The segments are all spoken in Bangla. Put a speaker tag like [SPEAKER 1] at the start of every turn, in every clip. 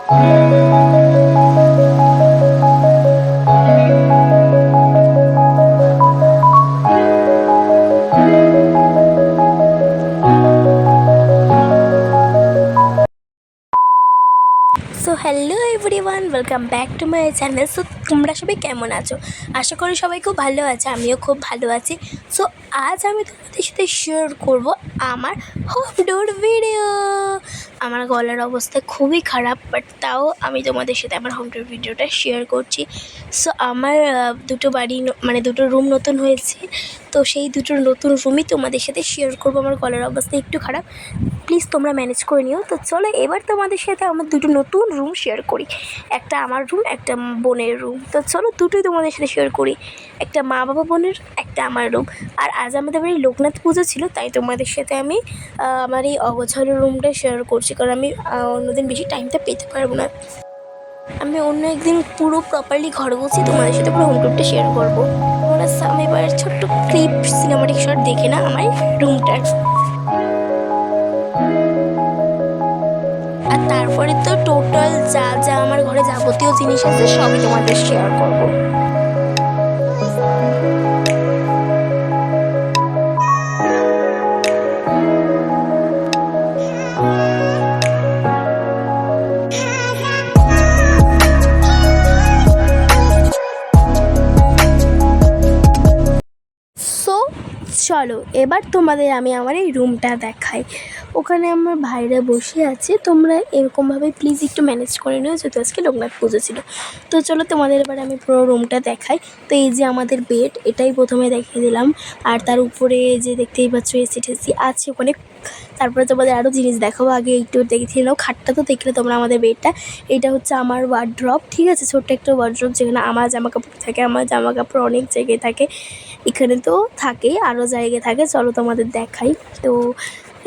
[SPEAKER 1] So hello everyone, welcome back to my channel. So তোমরা সবাই কেমন আছো? আশা করি সবাই খুব ভালো আছে, আমিও খুব ভালো আছি। সো আজ আমি তোমাদের সাথে শেয়ার করবো আমার হোম ট্যুর ভিডিও। আমার গলার অবস্থা খুবই খারাপ, বাট তাও আমি তোমাদের সাথে আমার হোম ট্যুর ভিডিওটা শেয়ার করছি। সো আমার দুটো বাড়ি মানে দুটো রুম নতুন হয়েছে, তো সেই দুটো নতুন রুমই তোমাদের সাথে শেয়ার করবো। আমার গলার অবস্থা একটু খারাপ, প্লিজ তোমরা ম্যানেজ করে নিও। তো চলো এবার তোমাদের সাথে আমার দুটো নতুন রুম শেয়ার করি। একটা আমার রুম, একটা বোনের রুম। তো চলো দুটোই তোমাদের সাথে শেয়ার করি, একটা মা বাবা বোনের, একটা আমার রুম। আর আজ আমাদের বাড়ি লোকনাথ পুজো ছিল, তাই তোমাদের সাথে আমি আমার এই অগোছালো রুমটা শেয়ার করছি, কারণ আমি অন্যদিন বেশি টাইমটা পেতে পারবো না। আমি অন্য একদিন পুরো প্রপারলি ঘর বলছি, তোমাদের সাথে পুরো হোম টুরটা শেয়ার করবো। তোমরা আমি এবার ছোট্ট ক্লিপ সিনেমাটিক শট দেখে না আমার রুমটার। আর তারপরে তো টোটাল যা যা আমার ঘরে যাবতীয় জিনিস আছে সবই তোমাদের শেয়ার করবো। সো চলো এবার তোমাদের আমি আমার এই রুমটা দেখাই। ওখানে আমার ভাইরা বসে আছে, তোমরা এরকমভাবে প্লিজ একটু ম্যানেজ করে নিও, যেহেতু আজকে লোকনাথ পুজো ছিল। তো চলো তোমাদের এবার আমি পুরো রুমটা দেখাই। তো এই যে আমাদের বেড, এটাই প্রথমে দেখিয়ে দিলাম। আর তার উপরে যে দেখতেই পাচ্ছ এসি টেসি আছে ওখানে। তারপরে তোমাদের আরও জিনিস দেখাবো, আগে একটু দেখিয়ে নাও। খাটটা তো দেখলে তোমরা আমাদের বেডটা। এইটা হচ্ছে আমার ওয়ার্ড্রপ, ঠিক আছে, ছোট্ট একটা ওয়ার্ড্রপ যেখানে আমার জামা কাপড় থাকে। আমার জামা কাপড় অনেক জায়গায় থাকে, এখানে তো থাকেই, আরও জায়গায় থাকে। চলো তোমাদের দেখাই। তো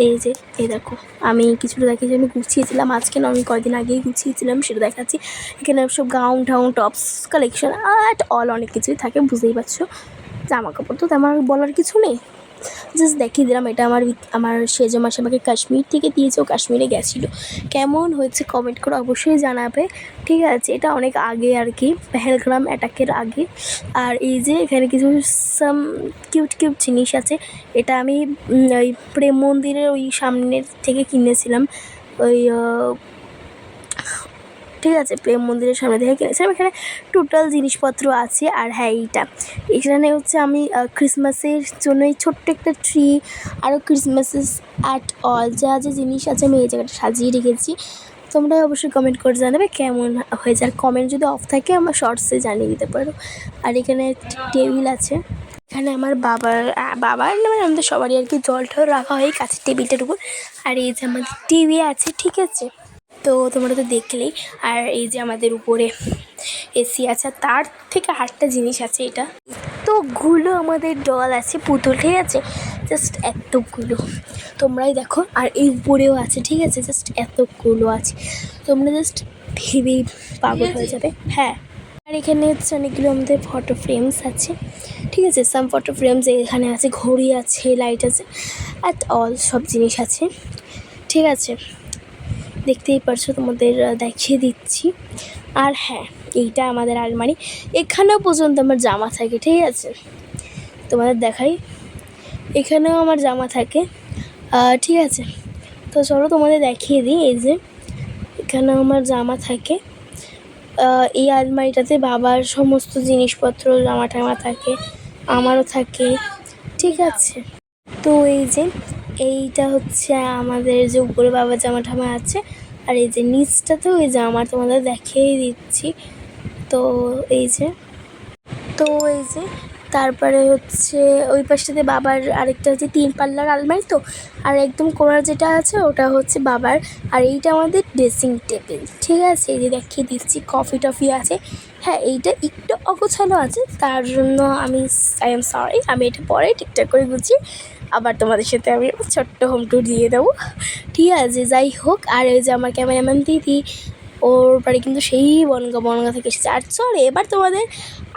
[SPEAKER 1] এই যে এই দেখো, আমি কিছুটা দেখিয়েছি, আমি গুছিয়েছিলাম আজকে না, আমি কয়েকদিন আগেই গুছিয়েছিলাম, সেটা দেখাচ্ছি। এখানে সব গাউন ঠাউন টপস কালেকশন অ্যাট অল অনেক কিছুই থাকে, বুঝতেই পারছো। জামা কাপড় তো তেমন বলার কিছু নেই, জাস্ট দেখিয়ে দিলাম। এটা আমার সেজো মাসে আমাকে কাশ্মীর থেকে দিয়েছে, ও কাশ্মীরে গেছিলো। কেমন হয়েছে কমেন্ট করে অবশ্যই জানাবে, ঠিক আছে। এটা অনেক আগে আর কি, পেহেলগ্রাম অ্যাটাকের আগে। আর এই যে এখানে কিছু সাম কিউট কিউট জিনিস আছে। এটা আমি ওই প্রেম মন্দিরের ওই সামনের থেকে কিনেছিলাম, ওই ঠিক আছে, প্রেম মন্দিরের সামনে থেকে কিনেছিলাম। এখানে টোটাল জিনিসপত্র আছে। আর হ্যাঁ, এখানে হচ্ছে আমি ক্রিসমাসের জন্য এই ছোট্ট একটা ট্রি, আরও ক্রিসমাসেস অ্যাট অল যা যা জিনিস আছে আমি এই জায়গাটা সাজিয়ে রেখেছি। তোমরা অবশ্যই কমেন্ট করে জানাবে কেমন হয়েছে। আর কমেন্ট যদি অফ থাকে আমার শর্টসে জানিয়ে দিতে পারো। আর এখানে টেবিল আছে, এখানে আমার বাবার মানে আমাদের সবারই আর কি জল টল রাখা হয় কাছের টেবিলটার উপর। আর এই যে আমাদের টিভি আছে, ঠিক আছে, তো তোমরা তো দেখলেই। আর এই যে আমাদের উপরে এসি আছে, তার থেকে আরেকটা জিনিস আছে, এটা এতগুলো আমাদের ডল আছে, পুতুল, ঠিক আছে, জাস্ট এতগুলো তোমরাই দেখো। আর এই উপরেও আছে, ঠিক আছে, জাস্ট এতগুলো আছে, তোমরা জাস্ট ভেবেই পাগল হয়ে যাবে। হ্যাঁ, আর এখানে হচ্ছে অনেকগুলো আমাদের ফটো ফ্রেমস আছে, ঠিক আছে, সাম ফটো ফ্রেমস। এখানে আছে ঘড়ি আছে, লাইট আছে, অ্যাট অল সব জিনিস আছে, ঠিক আছে, দেখতেই পারছো, তোমাদের দেখিয়ে দিচ্ছি। আর হ্যাঁ, এইটা আমাদের আলমারি, এখানেও পর্যন্ত আমার জামা থাকে, ঠিক আছে, তোমাদের দেখাই, এখানেও আমার জামা থাকে, ঠিক আছে। তো চলো তোমাদের দেখিয়ে দিই। এই যে এখানেও আমার জামা থাকে, এই আলমারিটাতে বাবার সমস্ত জিনিসপত্র জামা টামা থাকে, আমারও থাকে, ঠিক আছে। তো এই যে এইটা হচ্ছে আমাদের যে উপরে বাবার জামা টামা আছে। আর এই যে নিচটাতেও এই যে আমার, তোমাদের দেখিয়েই দিচ্ছি। তো এই যে তারপরে হচ্ছে ওই পাশটাতে বাবার আরেকটা হচ্ছে 3 পাল্লার আলমারি। তো আর একদম কোণার যেটা আছে ওটা হচ্ছে বাবার। আর এইটা আমাদের ড্রেসিং টেবিল, ঠিক আছে, এই যে দেখিয়ে দিচ্ছি, কফি টফি আছে। হ্যাঁ, এইটা একটু অগোছালো আছে, তার জন্য আই এম সরি, আমি এটা পরে ঠিকঠাক করে গুছিয়ে আবার তোমাদের সাথে আমি ছোট্ট হোম ট্যুর দিয়ে দেবো, ঠিক আছে। যাই হোক, আর এই যে আমার ক্যামেরাম্যান দিদি, ওর বাড়ি কিন্তু সেই বনগা থেকে এসেছে। আর চলো এবার তোমাদের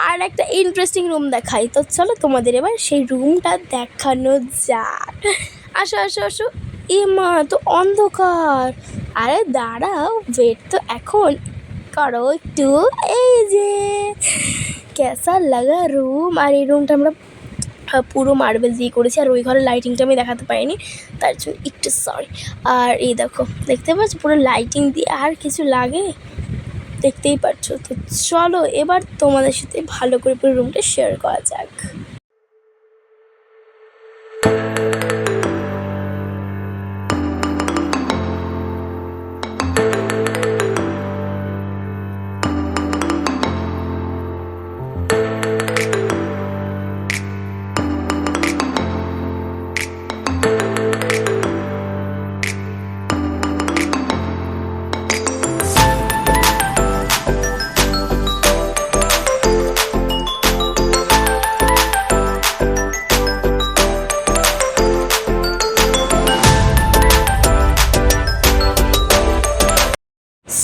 [SPEAKER 1] আর একটা ইন্টারেস্টিং রুম দেখাই। তো চলো তোমাদের এবার সেই রুমটা দেখানো যাক। আসো আসো আসো, এ মা, তো অন্ধকার, আরে দাঁড়াও, ওয়েট তো এখন করো একটু। এই যে কেসা লাগা রুম, আর এই রুমটা আমরা পুরো মার্বেল দিয়ে করেছি, আর ওই ঘরের লাইটিংটা আমি দেখাতে পারিনি, তার জন্য একটু সরি। আর এই দেখো, দেখতে পাচ্ছ পুরো লাইটিং দিয়ে, আর কিছু লাগে দেখতেই পাচ্ছ। তো চলো এবার তোমাদের সাথে ভালো করে পুরো রুমটা শেয়ার করা যাক।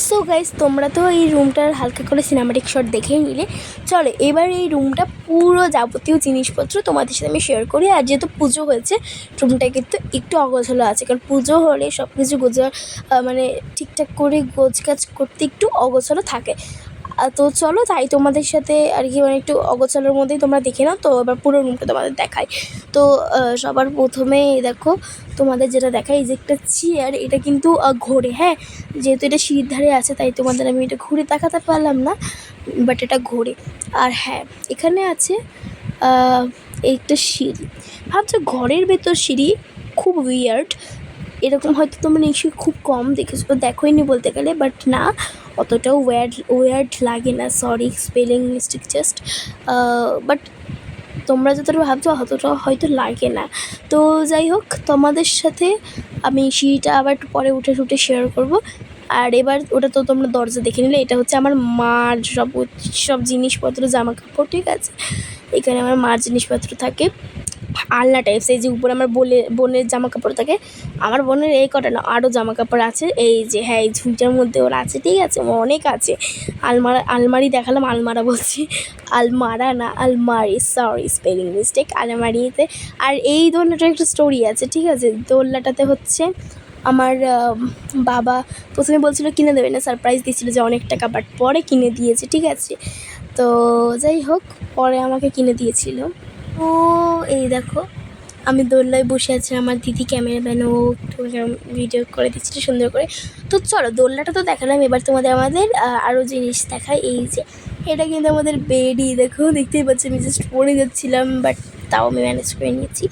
[SPEAKER 1] সো গাইস, তোমরা তো এই রুমটার হালকা করে সিনেমাটিক শট দেখেই নিলে। চলো এবার এই রুমটা পুরো যাবতীয় জিনিসপত্র তোমাদের সাথে আমি শেয়ার করি। আর যেহেতু পুজো হয়েছে, রুমটা কিন্তু একটু অগোছালো আছে, কারণ পুজো হলে সব কিছু মানে ঠিকঠাক করে গোছগাছ করতে একটু অগোছালো থাকে। তো চলো তাই তোমাদের সাথে আর কি মানে একটু অগোছালোর মধ্যেই তোমরা দেখে নাও। তো এবার পুরো রুমটা তোমাদের দেখাই। তো সবার প্রথমে দেখো, তোমাদের যেটা দেখাই, এই যে একটা চেয়ার, এটা কিন্তু ঘোরে। হ্যাঁ, যেহেতু এটা সিঁড়ির ধারে আছে তাই তোমাদের আমি এটা ঘুরে দেখাতে পারলাম না, বাট এটা ঘোরে। আর হ্যাঁ, এখানে আছে একটা সিঁড়ি। ভাবছো ঘরের ভেতর সিঁড়ি, খুব উইয়ার্ড। এরকম হয়তো তোমরা নিশ্চয়ই খুব কম দেখেছো, দেখোইনি বলতে গেলে, বাট না, অতটাও ওয়ার্ড লাগে না। Sorry, spelling mistake just. But তোমরা যতটা ভাবছো অতটাও হয়তো লাগে না। তো যাই হোক, তোমাদের সাথে আমি সিঁড়িটা আবার একটু পরে উঠে শেয়ার করব। আর এবার ওটা তো তোমরা দরজা দেখে নিলে, এটা হচ্ছে আমার মার সব জিনিসপত্র, জামা কাপড়, ঠিক আছে। এখানে আমার মার জিনিসপত্র থাকে, আলনা টাইপস। এই যে উপরে আমার বোনের জামা কাপড় থাকে, আমার বোনের এই কটা না, আরও জামা কাপড় আছে। এই যে হ্যাঁ, এই ঝুঁটার মধ্যে ওরা আছে, ঠিক আছে, অনেক আছে। আলমারি দেখালাম, আলমারা বলছি, আলমারা না আলমারি, সরি স্পেলিং মিস্টেক, আলমারিতে। আর এই দোলনাটার একটা স্টোরি আছে, ঠিক আছে। দোলনাটাতে হচ্ছে আমার বাবা প্রথমে বলছিল কিনে দেবে না, সারপ্রাইজ দিয়েছিলো যে অনেক টাকা, বাট পরে কিনে দিয়েছে, ঠিক আছে। তো যাই হোক, পরে আমাকে কিনে দিয়েছিল। তো এই দেখো, আমি দোলনায় বসে আছি, আমার দিদি ক্যামেরাম্যানও ভিডিও করে দিচ্ছিল সুন্দর করে। তো চলো, দোলনাটা তো দেখালাম, এবার তোমাদের আমাদের আরও জিনিস দেখায়। এই যে এটা কিন্তু আমাদের বেডই, দেখো দেখতেই পাচ্ছি, আমি জাস্ট পড়ে যাচ্ছিলাম, বাট তাও আমি ম্যানেজ করে নিয়েছি।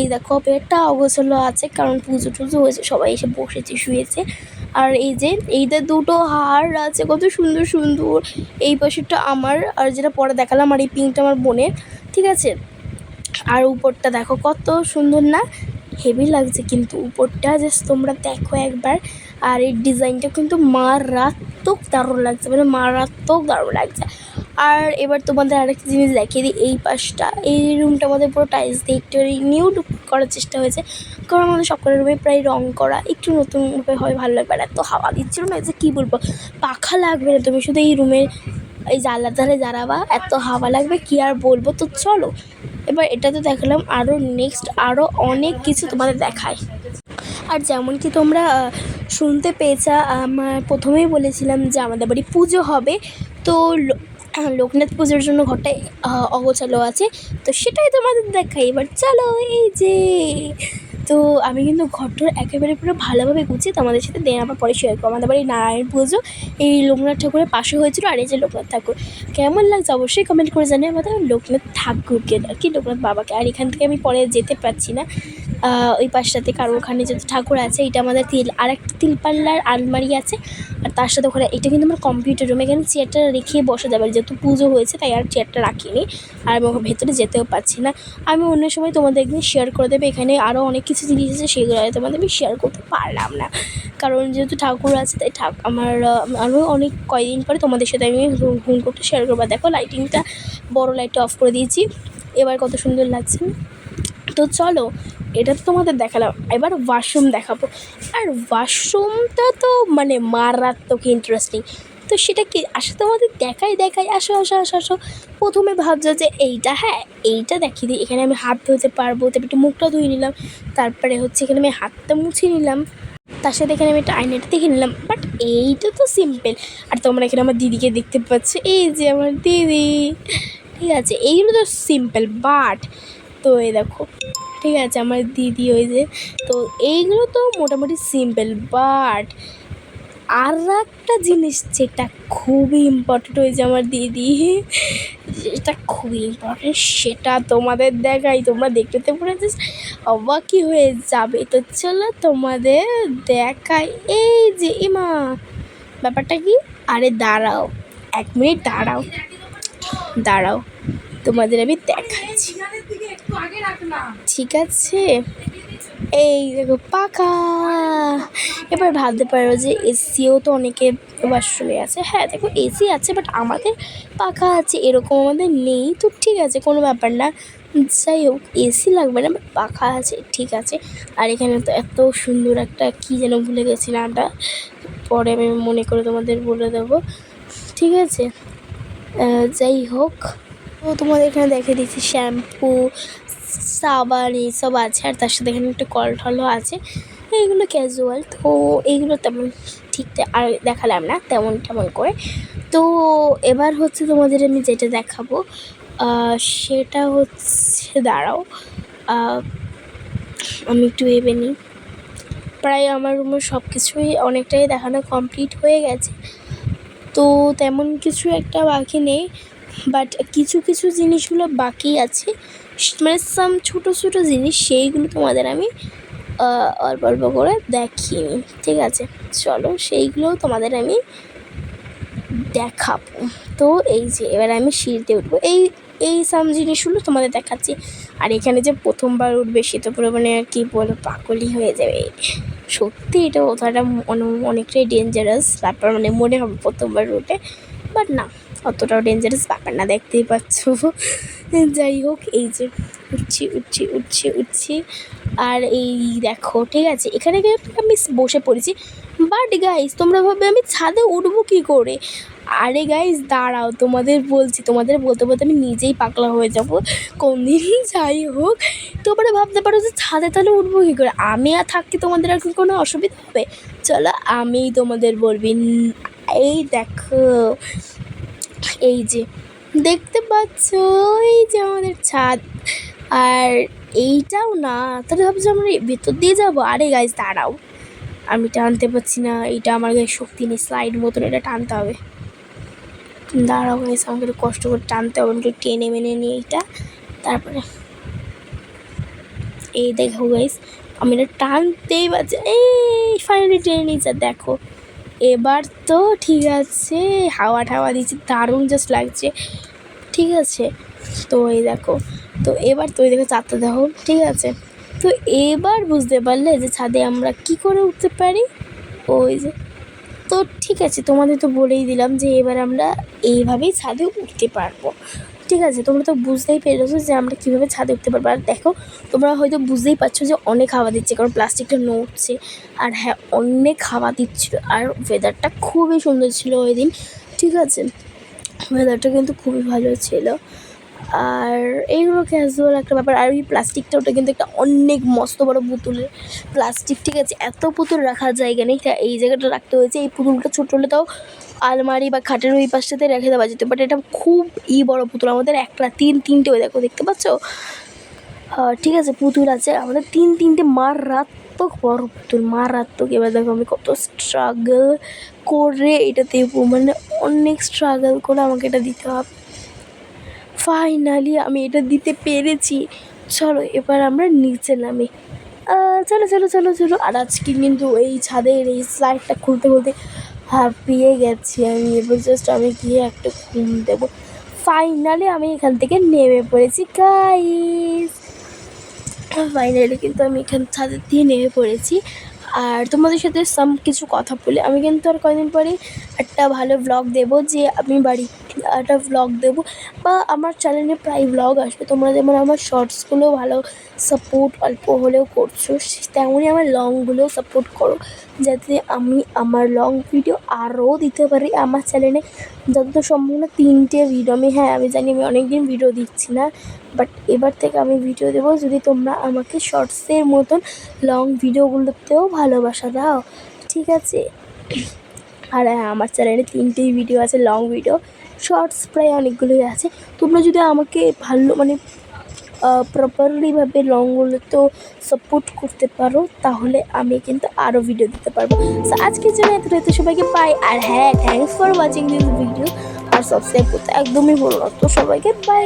[SPEAKER 1] এই দেখো, বেডটা অগোছালো আছে, কারণ পুজো টুজো হয়েছে, সবাই এসে বসেছে, শুয়েছে। আর এই যে এইটা দুটো হার আছে, কত সুন্দর সুন্দর। এই পাশেরটা আমার, আর যেটা পরে দেখালাম, আর এই পিঙ্কটা আমার বোনের, ঠিক আছে। আর উপরটা দেখো কত সুন্দর না, হেভি লাগছে কিন্তু উপরটা, জাস্ট তোমরা দেখো একবার। আর এই ডিজাইনটা কিন্তু মারাত্মক দারুণ লাগছে, মানে মারাত্মক দারুণ লাগছে। আর এবার তোমাদের আরেকটা জিনিস দেখিয়ে দিই, এই পাশটা, এই রুমটা আমাদের পুরো টাইলস দিয়ে একটু রিনিউড করার চেষ্টা হয়েছে, কারণ আমাদের সবকটা রুমে প্রায় রং করা, একটু নতুনভাবে হয়, ভালো লাগবে। আর এত হাওয়া দিচ্ছিল না যে কী বলবো, পাখা লাগবে না, তুমি শুধু এই রুমের এই জানলার ধারে দাঁড়াবা, এত হাওয়া লাগবে কি আর বলবো। তো চলো এবার এটা তো দেখালাম, আরও নেক্সট আরও অনেক কিছু তোমাদের দেখায়। আর যেমন কি তোমরা শুনতে পেয়েছা, আমার প্রথমেই বলেছিলাম যে আমাদের বাড়ি পুজো হবে, তো লোকনাথ পুজোর জন্য ঘরটায় অগোছালো আছে, তো সেটাই তোমাদের দেখাই। এবার চলো, এই যে, তো আমি কিন্তু ঘরটার একেবারে পুরো ভালোভাবে গুছিয়ে তোমাদের সাথে দেন আবার পরে শেয়ার করবো। আমাদের বাড়ি নারায়ণ পুজো এই লোকনাথ ঠাকুরের পাশে হয়েছিল, আর এই যে লোকনাথ ঠাকুর, কেমন লাগছে অবশ্যই কমেন্ট করে জানিয়ে। আমাদের লোকনাথ ঠাকুরকে আর কি, লোকনাথ বাবাকে। আর এখান থেকে আমি পরে যেতে পারছি না, ওই পাশটাতে, কারণ ওখানে যত ঠাকুর আছে, এটা আমাদের আর একটা তিলপাল্লার আলমারি আছে, আর তার সাথে ওখানে এটা কিন্তু আমার কম্পিউটার রুম, এখানে চেয়ারটা রেখে বসে যাবে, যেহেতু পুজো হয়েছে তাই আর চেয়ারটা রাখিনি, আর আমি ভেতরে যেতেও পারছি না। আমি অন্য সময় তোমাদের একদিন শেয়ার করে দেবে, এখানে আরও অনেক কিছু জিনিস আছে, সেগুলো তোমাদের আমি শেয়ার করতে পারলাম না, কারণ যেহেতু ঠাকুর আছে তাই আমার আরও অনেক কয়েকদিন পরে তোমাদের সাথে আমি হুম করতে শেয়ার করবো। দেখো লাইটিংটা, বড় লাইটটা অফ করে দিয়েছি, এবার কত সুন্দর লাগছে। তো চলো, এটা তো তোমাদের দেখালাম, এবার ওয়াশরুম দেখাবো। আর ওয়াশরুমটা তো মানে মারাত্মক ইন্টারেস্টিং, তো সেটা কি আসে তোমাদের দেখাই। আসো আসো আসো আসো। প্রথমে ভাবছো যে এইটা, হ্যাঁ এইটা দেখিয়ে দিই, এখানে আমি হাত ধুতে পারবো, তারপর একটু মুখটা ধুয়ে নিলাম, তারপরে হচ্ছে এখানে আমি হাতটা মুছে নিলাম। তার সাথে এখানে আমি একটা আয়নাটা দেখে নিলাম, বাট এইটা তো সিম্পল। আর তোমরা এখানে আমার দিদিকে দেখতে পাচ্ছ, এই যে আমার দিদি, ঠিক আছে, এইগুলো তো সিম্পল। বাট তো এই দেখো, ঠিক আছে, আমার দিদি ওই যে, তো এইগুলো তো মোটামুটি সিম্পল। বাট আর একটা জিনিস যেটা খুবই ইম্পর্টেন্ট হয়েছে আমার দিদি, যেটা খুবই ইম্পর্টেন্ট সেটা তোমাদের দেখাই। তোমরা দেখতে তো পুরো জাস্ট অবাকই হয়ে যাবে। তো চলো তোমাদের দেখাই। এই যে ইমা, ব্যাপারটা কি? আরে দাঁড়াও, 1 মিনিট দাঁড়াও, দাঁড়াও, তোমাদের আমি দেখাচ্ছি, ঠিক আছে? এই দেখো পাখা। এবার ভাবতে পারো যে এসিও তো অনেকে ওয়াশরুমে আছে। হ্যাঁ দেখো, এসি আছে, বাট আমাদের পাখা আছে, এরকম আমাদের নেই। তো ঠিক আছে, কোনো ব্যাপার না, যাই হোক, এসি লাগবে না, বাট পাখা আছে, ঠিক আছে। আর এখানে তো এত সুন্দর একটা কী যেন ভুলে গেছি নামটা, পরে আমি মনে করে তোমাদের বলে দেবো, ঠিক আছে? যাই হোক, তো তোমাদের এখানে দেখে দিচ্ছি শ্যাম্পু, সাবান এইসব আছে। আর তার সাথে এখানে একটা কল টলও আছে। এইগুলো ক্যাজুয়াল, তো এইগুলো তেমন ঠিক আর দেখালাম না তেমন করে। তো এবার হচ্ছে তোমাদের আমি যেটা দেখাবো সেটা হচ্ছে, দাঁড়াও, আমি একটু ভেবে নিই। প্রায় আমার রুমের সব কিছুই অনেকটাই দেখানো কমপ্লিট হয়ে গেছে, তো তেমন কিছু একটা বাকি নেই। বাট কিছু কিছু জিনিসগুলো বাকি আছে, মানে ছোটো ছোটো জিনিস, সেইগুলো তোমাদের আমি অল্প অল্প করে দেখিয়ে নিই, ঠিক আছে? চলো সেইগুলোও তোমাদের আমি দেখাবো। তো এই যে এবার আমি সিঁড়িতে উঠবো, এই জিনিসগুলো তোমাদের দেখাচ্ছি। আর এখানে যে প্রথমবার উঠবে সে তো পুরো মানে আর কি বলো, পাগলই হয়ে যাবে। সত্যি এটা কথাটা অনেকটাই ডেঞ্জারাস ব্যাপার, মানে মনে হবে প্রথমবার উঠে, বাট না, অতটাও ডেঞ্জারাস ব্যাপার না, দেখতেই পাচ্ছ। যাই হোক, এই যে উঠছি। আর এই দেখো, ঠিক আছে, এখানে আমি বসে পড়েছি। বাট গাইজ, তোমরা ভাববে আমি ছাদে উঠবো কী করে? আরে গাইজ দাঁড়াও, তোমাদের বলছি, তোমাদের বলতে বলতে আমি নিজেই পাগলা হয়ে যাবো কোন দিন। যাই হোক, তোমরা ভাবতে পারো যে ছাদে তাহলে উঠবো কী করে? আমি আর থাকতে তোমাদের আর কি কোনো অসুবিধা হবে? চলো আমিই তোমাদের বলবি। এই দেখো, এই যে দেখতে পাচ্ছ, এই যে আমাদের ছাদ। আর এইটাও না, তাহলে ভাবছো আমরা ভেতর দিয়ে যাবো? আরে গাইজ দাঁড়াও, আমি টানতে পারছি না, এইটা আমার গায়ে শক্তি নেই, স্লাইড মতন এটা টানতে হবে। দাঁড়াও গাইজ, আমাকে একটু কষ্ট করে টানতে হবে, একটু টেনে মেনে নিয়ে এইটা, তারপরে এই দেখো গাইজ, আমি এটা টানতেই পারছি। এই ফাইনালি টেনে নিয়েছে, দেখো এবার তো ঠিক আছে, হাওয়া ঠাওয়া দিচ্ছে, দারুণ জাস্ট লাগছে, ঠিক আছে? তো এই দেখো, তো এবার তো এই দেখো চারটা দেখো, ঠিক আছে? তো এবার বুঝতে পারলে যে ছাদে আমরা কি করে উঠতে পারি, ওই যে। তো ঠিক আছে, তোমাদের তো বলেই দিলাম যে এবার আমরা এইভাবেই ছাদে উঠতে পারবো, ঠিক আছে? তোমরা তো বুঝতেই পেরেছো যে আমরা কীভাবে ছাদে উঠতে পারবো। আর দেখো, তোমরা হয়তো বুঝতেই পারছো যে অনেক হাওয়া দিচ্ছে, কারণ প্লাস্টিকটা নড়ছে। আর হ্যাঁ, অনেক হাওয়া দিচ্ছিলো, আর ওয়েদারটা খুবই সুন্দর ছিল ওই দিন, ঠিক আছে? ওয়েদারটা কিন্তু খুবই ভালো ছিল। আর এইগুলো ক্যাজুয়াল একটা ব্যাপার। আর ওই প্লাস্টিকটা, ওটা কিন্তু একটা অনেক মস্ত বড় পুতুলের প্লাস্টিক, ঠিক আছে? এত পুতুল রাখার জায়গা নেই, তা এই জায়গাটা রাখতে হয়েছে। এই পুতুলটা ছোটো হলে তাও আলমারি বা খাটের ওই পাশটাতে রেখে দেওয়া যেত, বাট এটা খুব বড় পুতুল আমাদের, একটা তিনটে, ওই দেখো, দেখতে পাচ্ছ? ঠিক আছে, পুতুল আছে আমাদের তিনটে মারাত্মক বড় পুতুল, মারাত্মক। এবার দেখো আমি কত স্ট্রাগল করে এটা দেবো, মানে অনেক স্ট্রাগল করে আমাকে এটা দিতে হবে। ফাইনালি আমি এটা দিতে পেরেছি। চলো এবার আমরা নিচে নামি, চলো। আর আজকে কিন্তু এই ছাদের এই স্লাইডটা খুলতে হাঁপিয়ে গেছি আমি। এবার জাস্ট আমি গিয়ে একটা ঘুম দেবো। ফাইনালি আমি এখান থেকে নেমে পড়েছি গাইস, ফাইনালি কিন্তু আমি এখান ছাদের দিয়ে নেমে পড়েছি। আর তোমাদের সাথে কিছু কথা বলে আমি কিন্তু আর কয়েকদিন পরে একটা ভালো ব্লগ দেবো, যে আমি বাড়ি একটা ভ্লগ দেবো, বা আমার চ্যানেলে প্রায় ভ্লগ আসবে। তোমরা যেমন আমার শর্টসগুলো ভালো সাপোর্ট অল্প হলেও করছো, তেমনই আমার লংগুলোও সাপোর্ট করো, যাতে আমি আমার লং ভিডিও আরও দিতে পারি আমার চ্যানেলে। যতদূর সম্ভব না 3টে ভিডিও আমি জানি আমি অনেক দিন ভিডিও দিচ্ছি না, বাট এবার থেকে আমি ভিডিও দেবো, যদি তোমরা আমাকে শর্টসের মতন লং ভিডিওগুলোতেও ভালোবাসা দাও, ঠিক আছে? আর হ্যাঁ, আমার চ্যানেলে 3টেই ভিডিও আছে লং ভিডিও, শর্টস প্রায় অনেকগুলোই আছে। তোমরা যদি আমাকে ভালো প্রপারলিভাবে লংগুলোতেও সাপোর্ট করতে পারো, তাহলে আমি কিন্তু আরও ভিডিও দিতে পারবো। সো আজকের জন্য এত সবাইকে বাই। আর হ্যাঁ, thanks for watching this video. আর সাবস্ক্রাইব করতে একদমই ভুলো না। তো সবাইকে বাই।